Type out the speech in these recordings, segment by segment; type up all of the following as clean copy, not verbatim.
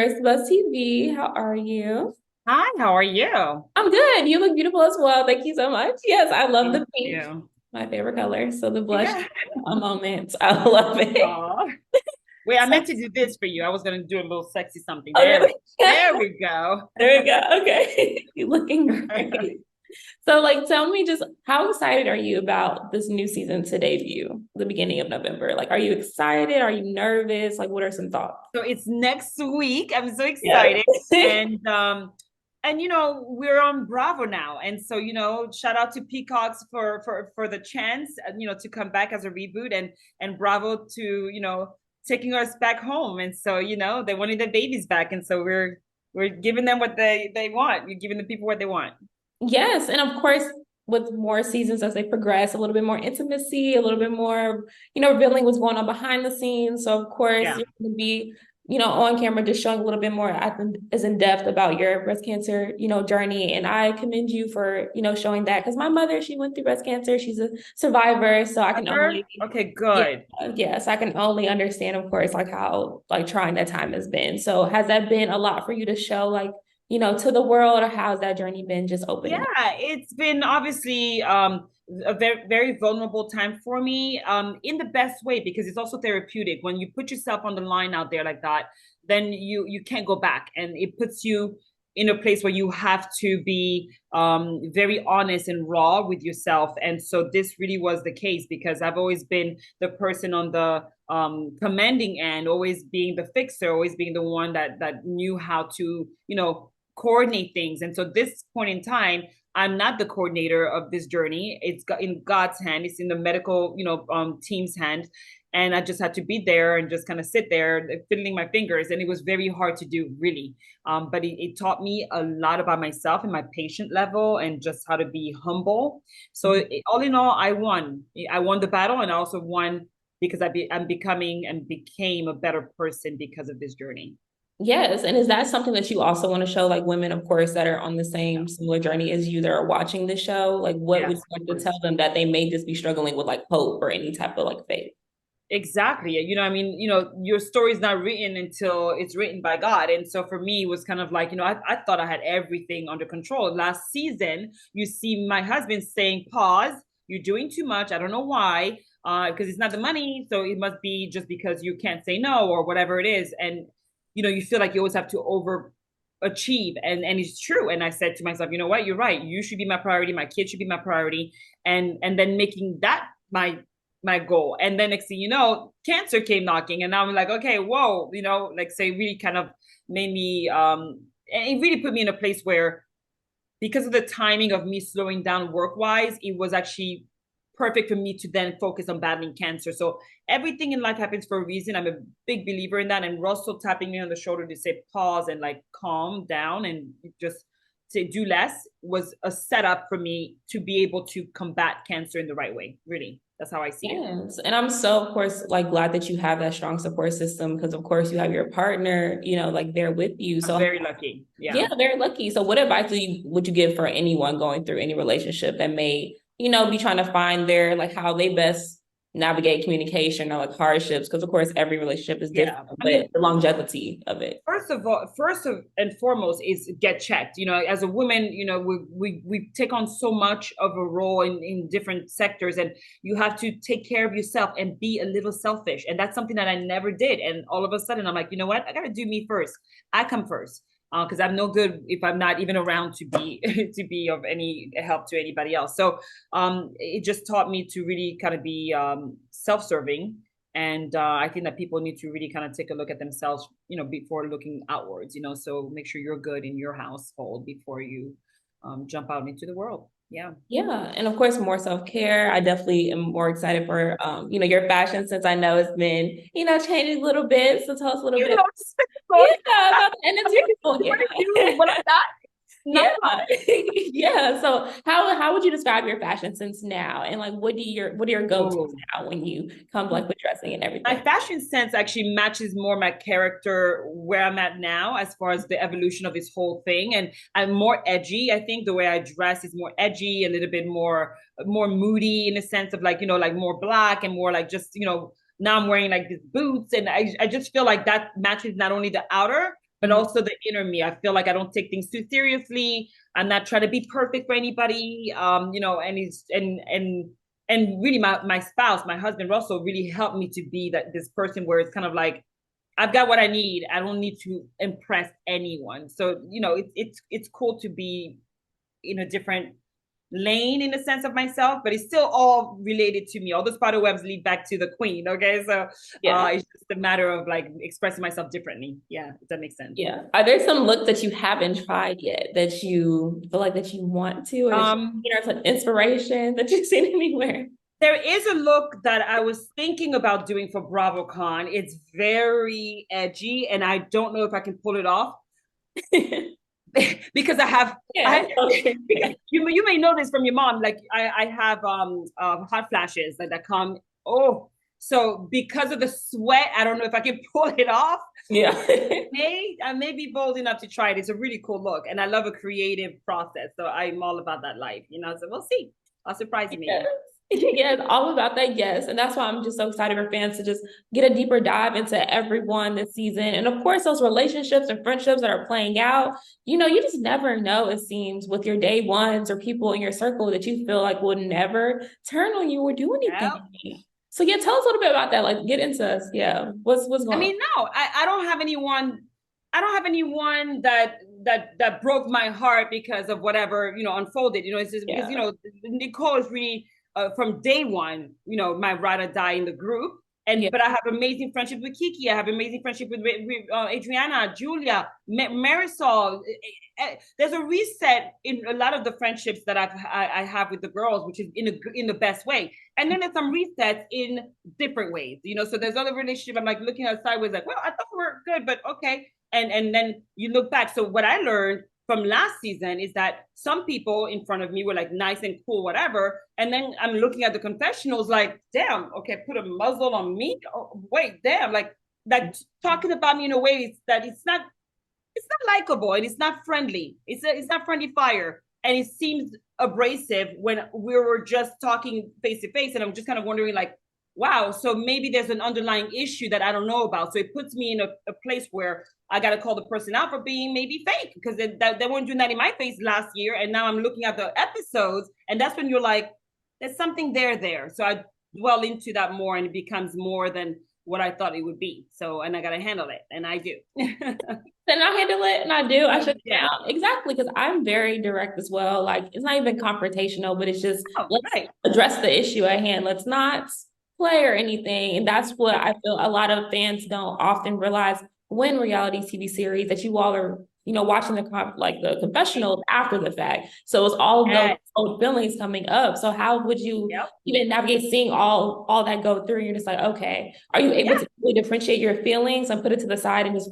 First Buzz TV. How are you? Hi, how are you? I'm good. You look beautiful as well. Thank you so much. Yes, I love Thank the pink, you. my favorite color. So the blush Yeah. a moment. I love it. Aw. Wait, I So, meant to do this for you. I was gonna do a little sexy something. oh, There, really? there we go. There we go. Okay. You're looking great. So, like, tell me just how excited are you about this new season to debut, the beginning of November? Like, are you excited? Are you nervous? Like, what are some thoughts? So it's next week. I'm so Yeah. excited. And we're on Bravo now. And so, shout out to Peacocks for the chance, to come back as a reboot and Bravo to, taking us back home. And so, they wanted the babies back. And so we're giving them what they want. We're giving the people what they want. Yes, and of course, with more seasons as they progress, a little bit more intimacy, a little bit more, revealing what's going on behind the scenes. So of course, Yeah. you're going to be, on camera, just showing a little bit more, I think, as in depth about your breast cancer, journey. And I commend you for, showing that because my mother, she went through breast cancer. She's a survivor, so I can Ever? only, Okay, yeah, good. yes, I can only understand, of course, like how like trying that time has been. So has that been a lot for you to show, like, to the world, or how's that journey been just Yeah, opening up? it's been obviously a very, very vulnerable time for me in the best way because it's also therapeutic. When you put yourself on the line out there like that, then you can't go back, and it puts you in a place where you have to be very honest and raw with yourself. And so this really was the case because I've always been the person on the commanding end, always being the fixer, always being the one that knew how to, coordinate things. And so this point in time, I'm not the coordinator of this journey. It's in God's hand. It's in the medical, team's hand. And I just had to be there and just kind of sit there, fiddling my fingers. And it was very hard to do, really. But it taught me a lot about myself and my patient level and just how to be humble. So all in all, I won. I won the battle, and I also won because I'm becoming and became a better person because of this journey. Yes. And is that something that you also want to show, like women, of course, that are on the same similar journey as you that are watching the show? Like, what would Yes, you of like to tell course. them that they may just be struggling with like hope or any type of like faith? Exactly. I mean, your story is not written until it's written by God. And so for me, it was kind of like, I thought I had everything under control. Last season, you see my husband saying, pause, you're doing too much. I don't know why, because it's not the money. So it must be just because you can't say no or whatever it is. And, you feel like you always have to overachieve. And it's true. And I said to myself, you know what, you're right. You should be my priority. My kids should be my priority. And then making that my goal. And then next thing you know, cancer came knocking, and I'm like, okay, whoa, like say really kind of made me and it really put me in a place where because of the timing of me slowing down work wise, it was actually perfect for me to then focus on battling cancer. So everything in life happens for a reason. I'm a big believer in that. And Russell tapping me on the shoulder to say pause and like calm down and just to do less was a setup for me to be able to combat cancer in the right way. Really, that's how I see it. Yes. And I'm so, of course, like glad that you have that strong support system because, of course, you have your partner, like there with you. I'm So, very lucky. yeah, Yeah. very lucky. So, what advice would you give for anyone going through any relationship that may, be trying to find their like how they best navigate communication or like hardships? Because, of course, every relationship is different, Yeah. I but mean, the longevity of it. first and foremost is get checked. As a woman, we take on so much of a role in different sectors, and you have to take care of yourself and be a little selfish. And that's something that I never did. And all of a sudden, I'm like, you know what? I got to do me first. I come first. Because I'm no good if I'm not even around to be to be of any help to anybody else. So it just taught me to really kind of be self-serving, and I think that people need to really kind of take a look at themselves, before looking outwards. So make sure you're good in your household before you jump out into the world. Yeah. Yeah, and of course, more self-care. I definitely am more excited for your fashion since I know it's been, changing a little bit. So tell us a little You bit. know, Yeah, I about the, and it's mean, beautiful. what are Yeah. you? What I'm not? Yeah. No. Yeah. So how would you describe your fashion sense now? And like what are your go-tos Oh. now when you come like with dressing and My everything? fashion sense actually matches more my character where I'm at now as far as the evolution of this whole thing. And I'm more edgy. I think the way I dress is more edgy, a little bit more moody in a sense of like, like more black and more like just, now I'm wearing like these boots. And I just feel like that matches not only the outer, but also the inner me. I feel like I don't take things too seriously. I'm not trying to be perfect for anybody. And he's and really my spouse, my husband Russell, really helped me to be that this person where it's kind of like I've got what I need. I don't need to impress anyone. So, it's cool to be in a different lane in the sense of myself, but it's still all related to me. All the spider webs lead back to the queen. Okay. So Yeah. it's just a matter of like expressing myself differently. Yeah, if that makes sense. Yeah. Are there some looks that you haven't tried yet that you feel like that you want to, or that you know, some inspiration that you've seen anywhere? There is a look that I was thinking about doing for BravoCon. It's very edgy, and I don't know if I can pull it off. Because Okay. you may know this from your mom. Like I have hot flashes that come. Oh, so because of the sweat, I don't know if I can pull it off. Yeah. I may be bold enough to try it. It's a really cool look, and I love a creative process. So I'm all about that life, So we'll see. I'll surprise you, maybe. Yes. Yeah, it's all about that. Yes. And that's why I'm just so excited for fans to just get a deeper dive into everyone this season. And of course, those relationships and friendships that are playing out, you just never know, it seems, with your day ones or people in your circle that you feel like will never turn on you or do anything. Yep. So yeah, tell us a little bit about that. Like get into us. Yeah. What's going on? I mean, no, I don't have anyone. I don't have anyone that broke my heart because of whatever unfolded. It's just because Nicole is really from day one, my ride or die in the group. But I have amazing friendship with Kiki. I have amazing friendship with Adriana, Julia, Marisol. There's a reset in a lot of the friendships that I have with the girls, which is in the best way. And then there's some resets in different ways, So there's other relationships I'm like looking at sideways, like, well, I thought we were good, but okay. And then you look back. So what I learned from last season is that some people in front of me were like nice and cool, whatever. And then I'm looking at the confessionals like, damn, okay, put a muzzle on me. Oh, wait, damn, like that talking about me in a way that it's not likable and it's not friendly. It's not friendly fire. And it seems abrasive when we were just talking face to face. And I'm just kind of wondering like, wow, so maybe there's an underlying issue that I don't know about. So it puts me in a place where I got to call the person out for being maybe fake because they weren't doing that in my face last year. And now I'm looking at the episodes and that's when you're like, there's something there. So I dwell into that more and it becomes more than what I thought it would be. So, and I got to handle it. And I do. Then I handle it and I do. I shut it down. Exactly. Because I'm very direct as well. Like it's not even confrontational, but it's just let's address the issue at hand. Let's not play or anything. And that's what I feel a lot of fans don't often realize when reality TV series that you all are, watching the confessionals after the fact. So it's all those old feelings coming up. So how would you even navigate seeing all that go through? You're just like, okay, are you able to really differentiate your feelings and put it to the side and just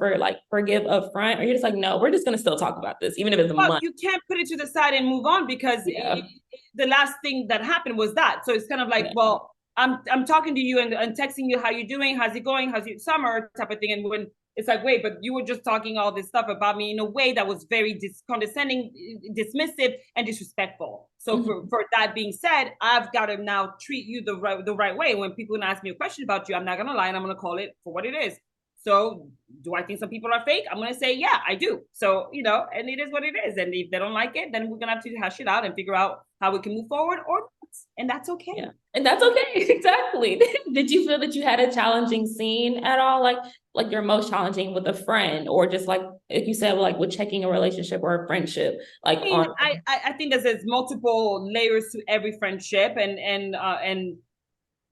forgive up front? Or you're just like, no, we're just going to still talk about this, even if it's a month. You can't put it to the side and move on because the last thing that happened was that. So it's kind of like, well, I'm talking to you and texting you how you doing, how's it going, how's your summer type of thing. And when it's like, wait, but you were just talking all this stuff about me in a way that was very condescending, dismissive, and disrespectful. So for that being said, I've got to now treat you the right way. When people ask me a question about you, I'm not going to lie and I'm going to call it for what it is. So do I think some people are fake? I'm going to say, yeah, I do. So, and it is what it is. And if they don't like it, then we're going to have to hash it out and figure out how we can move forward or not. And that's okay. Yeah. And that's okay. Exactly. Did you feel that you had a challenging scene at all? Like your most challenging with a friend or just like you said, like with checking a relationship or a friendship? Like I think there's multiple layers to every friendship and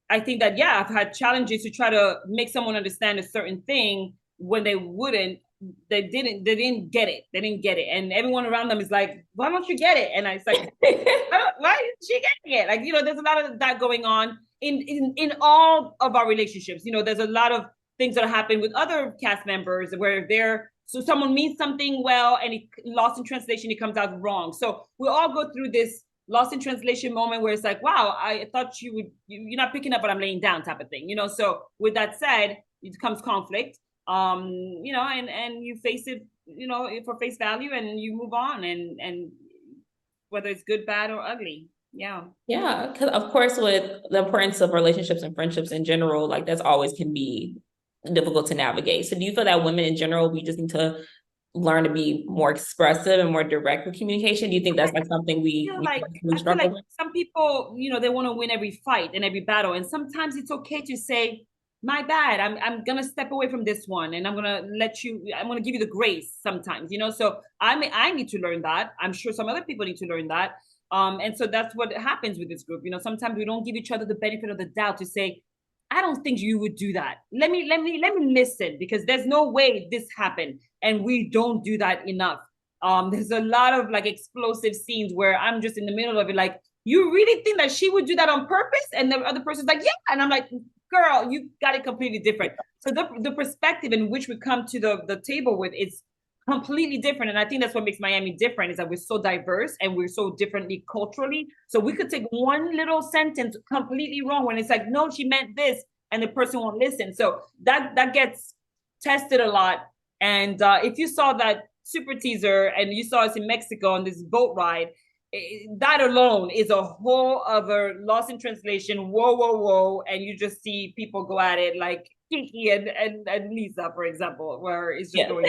I think that, I've had challenges to try to make someone understand a certain thing when they didn't get it. They didn't get it. And everyone around them is like, why don't you get it? And it's like, why is she getting it? Like, there's a lot of that going on in all of our relationships. There's a lot of things that happen with other cast members where so someone means something well and it lost in translation, it comes out wrong. So we all go through this lost in translation moment where it's like, wow, I thought you're not picking up what I'm laying down type of thing, So with that said, it comes conflict, and you face it, for face value and you move on and whether it's good, bad or ugly. Yeah. Yeah. Because of course, with the importance of relationships and friendships in general, like that's always can be difficult to navigate. So do you feel that women in general, we just need to learn to be more expressive and more direct with communication? Do you think that's like something we personally I feel struggle like with? some people, they want to win every fight and every battle, and sometimes it's okay to say, "My bad. I'm gonna step away from this one, and I'm gonna let you. I'm gonna give you the grace." Sometimes, So I need to learn that. I'm sure some other people need to learn that. And so that's what happens with this group. Sometimes we don't give each other the benefit of the doubt to say, "I don't think you would do that. Let me listen because there's no way this happened," and we don't do that enough. There's a lot of like explosive scenes where I'm just in the middle of it, like, you really think that she would do that on purpose? And the other person's like, yeah. And I'm like, girl, you got it completely different. So the perspective in which we come to the table with is completely different. And I think that's what makes Miami different, is that we're so diverse and we're so differently culturally. So we could take one little sentence completely wrong when it's like, no, she meant this, and the person won't listen. So that gets tested a lot. And if you saw that super teaser and you saw us in Mexico on this boat ride, that alone is a whole other lost in translation. Whoa, whoa, whoa. And you just see people go at it like Kiki and Lisa, for example, where it's just Yeah. going,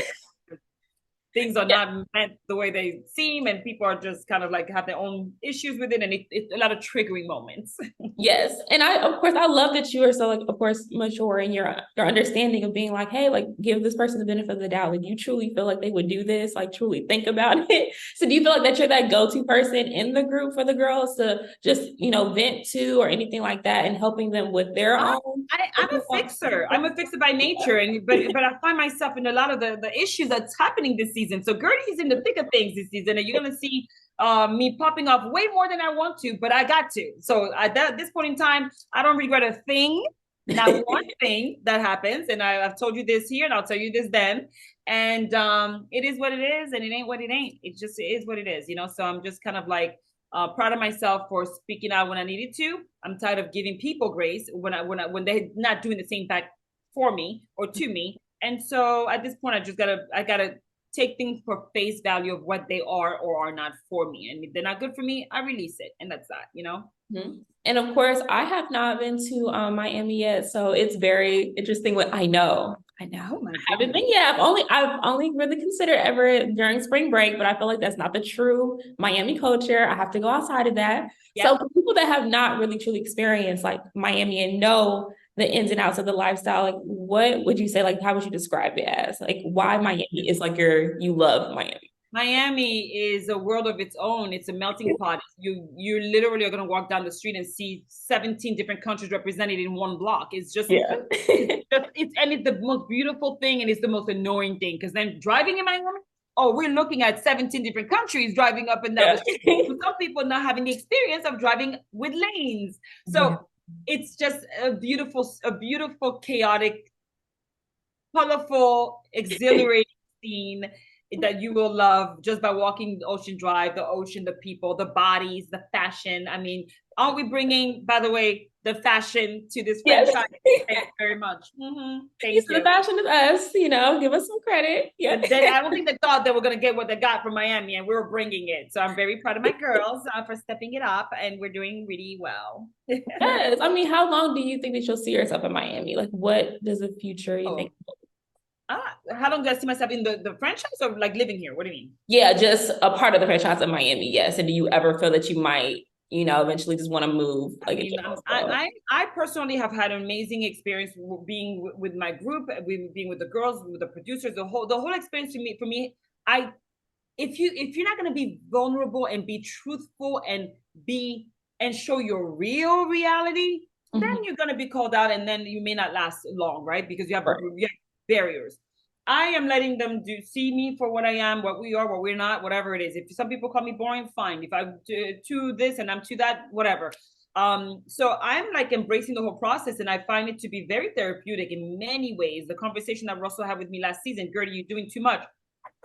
things are not meant the way they seem, and people are just kind of like have their own issues with it, and it's a lot of triggering moments. Yes. And of course, I love that you are so like, of course, mature in your understanding of being like, hey, like give this person the benefit of the doubt. Like you truly feel like they would do this, like truly think about it. So do you feel like that you're that go-to person in the group for the girls to just, vent to or anything like that and helping them with their I, own? I'm a fixer. I'm a fixer by nature, and but I find myself in a lot of the issues that's happening this season. So Guerdy's in the thick of things this season, and you're gonna see me popping off way more than I want to, but I got to. So at this point in time, I don't regret a thing, not one thing that happens. And I've told you this here, and I'll tell you this then. And it is what it is, and it ain't what it ain't. It just is what it is. So I'm just kind of like proud of myself for speaking out when I needed to. I'm tired of giving people grace when they're not doing the same back for me or to me. And so at this point, I gotta take things for face value of what they are or are not for me. And if they're not good for me, I release it, and that's that. Mhm. And of course, I have not been to Miami yet, so it's very interesting. What I know, Oh my I haven't goodness. been yet. I've only really considered ever during spring break, but I feel like that's not the true Miami culture. I have to go outside of that. Yep. So for people that have not really truly experienced like Miami and know the ins and outs of the lifestyle, like what would you say? Like how would you describe it as? Like why Miami is like you love Miami? Miami is a world of its own. It's a melting pot. You literally are going to walk down the street and see 17 different countries represented in one block. It's just Yeah. it's the most beautiful thing, and it's the most annoying thing, because then driving in Miami, oh, we're looking at 17 different countries driving up and down the Yeah. street. Some people not having the experience of driving with lanes. Yeah. So it's just a beautiful, chaotic, colorful, exhilarating scene that you will love just by walking Ocean Drive, the ocean, the people, the bodies, the fashion. I mean, aren't we bringing, by the way, the fashion to this Yes. franchise? Thank you very much. You Thank said the you. fashion is us, give us some credit. Yeah. I don't think they thought they were going to get what they got from Miami, and we were bringing it. So I'm very proud of my girls for stepping it up, and we're doing really well. Yes. I mean, how long do you think that you'll see yourself in Miami? Like, what does the future you think? Oh, how long do I see myself in the franchise, or like living here? What do you mean? Yeah, just a part of the franchise in Miami, yes. And do you ever feel that you might, eventually just want to move I like a mean, general so? I personally have had an amazing experience being with my group, being with the girls, with the producers, the whole experience for me. I if you're not going to be vulnerable and be truthful and be and show your real reality, then Mhm. you're going to be called out, and then you may not last long, right? Because Right. you have barriers. I am letting them see me for what I am, what we are, what we're not, whatever it is. If some people call me boring, fine. If I'm to this and I'm to that, whatever. So I'm like embracing the whole process, and I find it to be very therapeutic in many ways. The conversation that Russell had with me last season, Guerdy, you're doing too much.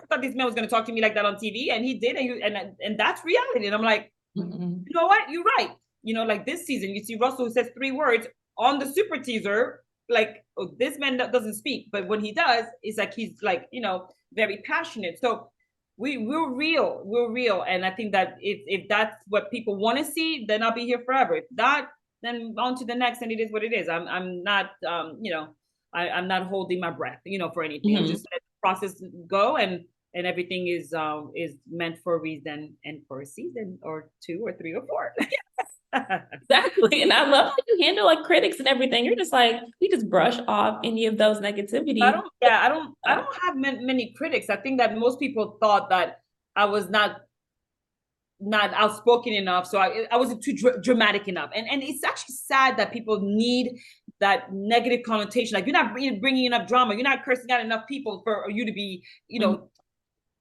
I thought this man was going to talk to me like that on TV, and he did, and that's reality. And I'm like, Mhm. you know what? You're right. Like this season, you see Russell who says 3 words on the super teaser, like, oh, this man doesn't speak, but when he does, it's like he's like, very passionate. So we're real, and I think that if that's what people want to see, then I'll be here forever. If not, then on to the next, and it is what it is. I'm not I'm not holding my breath, for anything. I'm Mhm. just letting the process go, and everything is meant for a reason and for a season or two or three or four. Exactly. And I love how you handle like critics and everything. You're just like, we just brush off any of those negativity. I don't have many critics. I think that most people thought that I was not outspoken enough, so I wasn't too dramatic enough. And it's actually sad that people need that negative connotation. Like, you're not bringing enough drama. You're not cursing out enough people for you to be,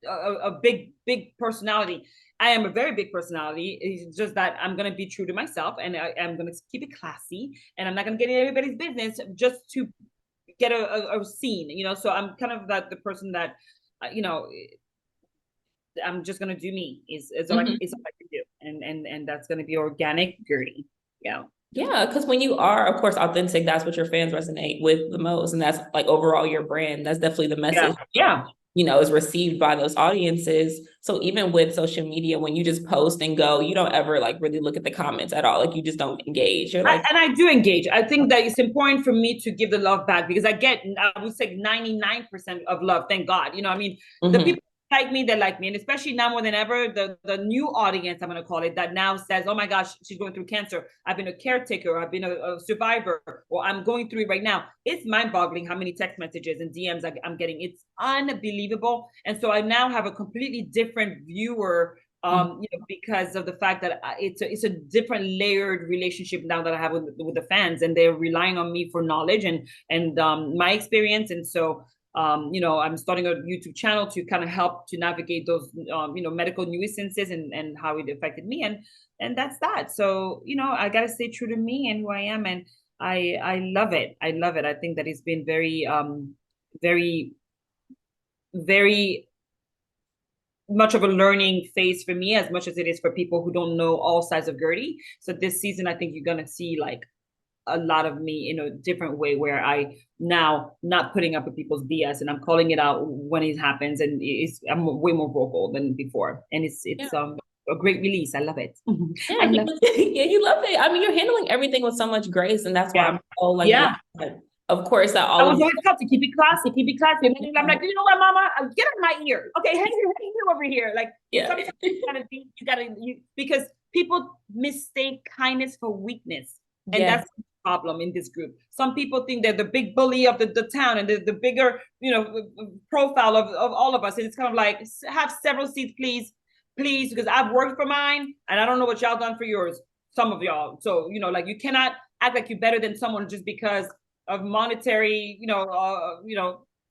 a big personality. I am a very big personality. It's just that I'm going to be true to myself, and I'm going to keep it classy, and I'm not going to get in everybody's business just to get a scene, So I'm kind of the person that, I'm just going to do me is all, is all I can do. And that's going to be organic Guerdy. Yeah. Yeah, because when you are, of course, authentic, that's what your fans resonate with the most. And that's like overall your brand. That's definitely the message. Yeah. Is received by those audiences. So even with social media, when you just post and go, you don't ever like really look at the comments at all. Like, you just don't engage. You're like, and I do engage. I think that it's important for me to give the love back, because I would say 99% of love. Thank God. The people like me, they like me. And especially now more than ever, the new audience, I'm going to call it, that now says, oh my gosh, she's going through cancer. I've been a caretaker. I've been a survivor, or I'm going through it right now. It's mind boggling how many text messages and DMs I'm getting. It's unbelievable. And so I now have a completely different viewer, because of the fact that it's a different layered relationship now that I have with the fans, and they're relying on me for knowledge and my experience. And so, I'm starting a YouTube channel to kind of help to navigate those, medical nuisances and how it affected me. And that's that. So, I got to stay true to me and who I am. And I love it. I love it. I think that it's been very, very, very much of a learning phase for me, as much as it is for people who don't know all sides of Guerdy. So this season, I think you're going to see like a lot of me in a different way, where I now not putting up with people's BS, and I'm calling it out when it happens, and I'm way more vocal than before, and it's a great release. I love it. Yeah, you love it. I mean, you're handling everything with so much grace, and that's why I'm so like, of course, that I was always taught to keep it classy, keep it classy. And I'm like, you know what, Mama, get out of my ear. Okay, hang over here. Like, sometimes because people mistake kindness for weakness, and that's problem in this group. Some people think they're the big bully of the town, and the bigger, profile of all of us. And it's kind of like, have several seats, please, because I've worked for mine, and I don't know what y'all done for yours, some of y'all. So, like, you cannot act like you're better than someone just because of monetary,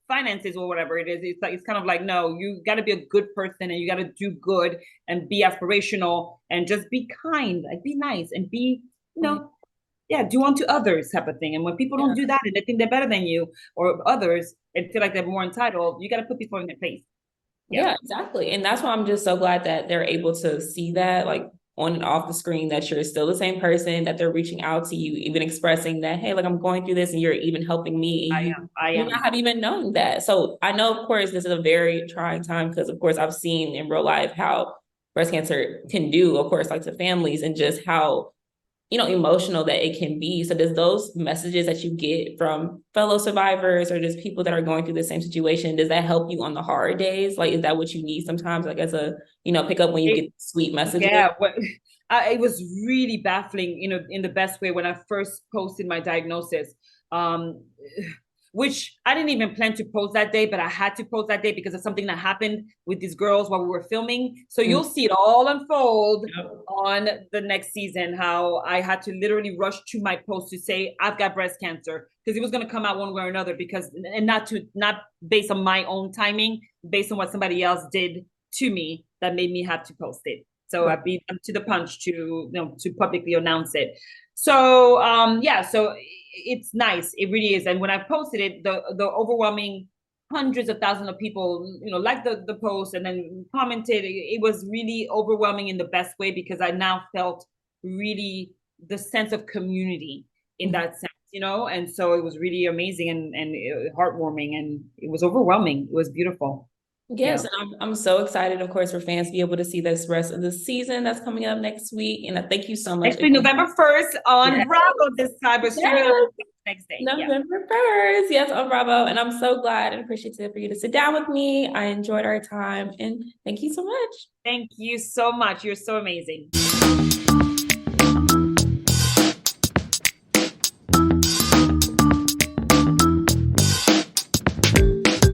finances or whatever it is. It's kind of like, no, you got to be a good person, and you got to do good and be aspirational and just be kind, like be nice and be, do unto others type of thing. And when people don't do that, and they think they're better than you or others, and feel like they're more entitled, you got to put people in their place. Yeah, exactly. And that's why I'm just so glad that they're able to see that, like, on and off the screen, that you're still the same person, that they're reaching out to you, even expressing that, hey, like, I'm going through this and you're even helping me. And you not have even known that. So I know, of course, this is a very trying time, because, of course, I've seen in real life how breast cancer can do, of course, like to families, and just how emotional that it can be. So does those messages that you get from fellow survivors, or just people that are going through the same situation, does that help you on the hard days? Like, is that what you need sometimes, like, as a, pick up when you get sweet messages? Yeah. It was really baffling, in the best way, when I first posted my diagnosis, which I didn't even plan to post that day, but I had to post that day because of something that happened with these girls while we were filming. So you'll see it all unfold on the next season, how I had to literally rush to my post to say, I've got breast cancer, because it was going to come out one way or another, and not based on my own timing, based on what somebody else did to me that made me have to post it. So I beat them to the punch to publicly announce it. So, so it's nice. It really is. And when I posted it, the overwhelming hundreds of thousands of people, liked the post and then commented. It was really overwhelming in the best way, because I now felt really the sense of community in that sense, and so it was really amazing and heartwarming, and it was overwhelming. It was beautiful. Yes, and I'm so excited, of course, for fans to be able to see this rest of the season that's coming up next week. And thank you so much. Next week, November 1st on Bravo this time, but next day. Yeah. November 1st. Yes, on Bravo. And I'm so glad and appreciative for you to sit down with me. I enjoyed our time and thank you so much. Thank you so much. You're so amazing.